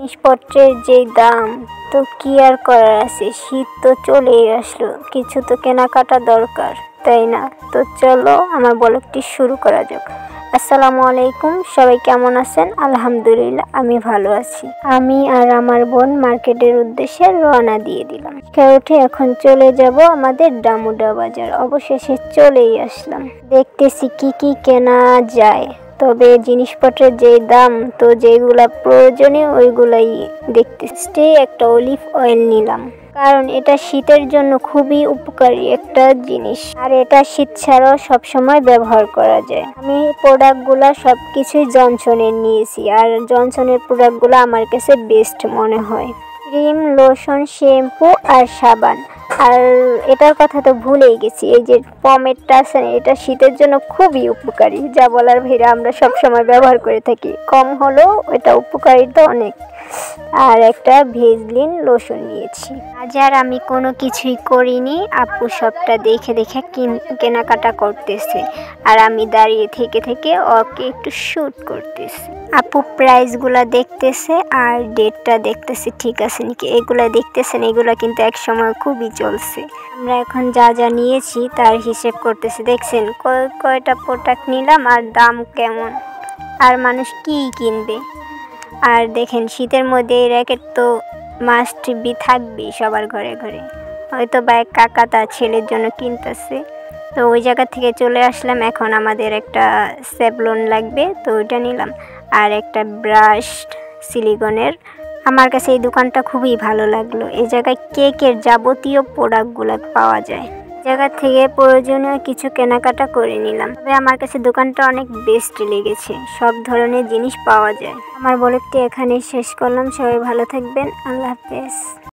জিনিসপত্রের যে দাম, তো কি আর করার আছে, শীত তো চলেই আসলো, কিছু তো কেনাকাটা দরকার, তাই না? তো চলো আমার ব্লগটি শুরু করা যাক। আসসালামু আলাইকুম, সবাই কেমন আছেন? আলহামদুলিল্লাহ, আমি ভালো আছি। আমি আর আমার বোন মার্কেটের উদ্দেশ্যে রওনা দিয়ে দিলাম। উঠে এখন চলে যাব আমাদের ডামুডা বাজার। অবশেষে চলেই আসলাম। দেখতেছি কি কি কেনা যায়, তবে জিনিসপত্রের যে দাম, তো যেগুলা প্রয়োজনীয় ওইগুলাই দেখতেছি। একটা অলিভ অয়েল নিলাম, কারণ এটা শীতের জন্য খুবই উপকারী একটা জিনিস, আর এটা শীত ছাড়াও সবসময় ব্যবহার করা যায়। আমি প্রোডাক্টগুলা সবকিছুই জনসনের নিয়েছি, আর জনসনের প্রোডাক্টগুলো আমার কাছে বেস্ট মনে হয়। ক্রিম, লোশন, শ্যাম্পু আর সাবান। আর এটার কথা তো ভুলেই গেছি, এই যে পমেডটা আছে, এটা শীতের জন্য খুবই উপকারী, যা বলার বাইরে। আমরা সব সময় ব্যবহার করে থাকি, কম হলেও এটা উপকারিতা অনেক। আর একটা ভেজলিন লোশন নিয়েছি। আজ আর আমি কোনো কিছুই করিনি, আপু সবটা দেখে দেখে কেনাকাটা করতেছে, আর আমি দাঁড়িয়ে থেকে থেকে ওকে একটু শুট করতেছি। আপু প্রাইসগুলা দেখতেছে আর ডেটটা দেখতেছে ঠিক আছে নাকি, এগুলা দেখতেছেন। এগুলা কিন্তু এক সময় খুবই চলছে। আমরা এখন যা যা নিয়েছি তার হিসেব করতেছি। দেখছেন কয়টা প্রোডাক্ট নিলাম আর দাম কেমন, আর মানুষ কি কিনবে। আর দেখেন শীতের মধ্যে এই র্যাকেট তো মাস্ট বি থাকবেই সবার ঘরে ঘরে। হয়তো বা এক কাকা তার ছেলের জন্য কিনতেছে, তো ওই জায়গা থেকে চলে আসলাম। এখন আমাদের একটা স্যাভলন লাগবে, তো ওইটা নিলাম। আর একটা ব্রাশ সিলিকনের। আমার কাছে এই দোকানটা খুবই ভালো লাগলো। এই জায়গায় কেকের যাবতীয় প্রোডাক্টগুলো পাওয়া যায়। জায়গা থেকে প্রয়োজনীয় কিছু কেনাকাটা করে নিলাম। তবে আমার কাছে দোকানটা অনেক বেস্ট লেগেছে, সব ধরনের জিনিস পাওয়া যায়। আমার ব্লগটি এখানেই শেষ করলাম। সবাই ভালো থাকবেন, আল্লাহ হাফেজ।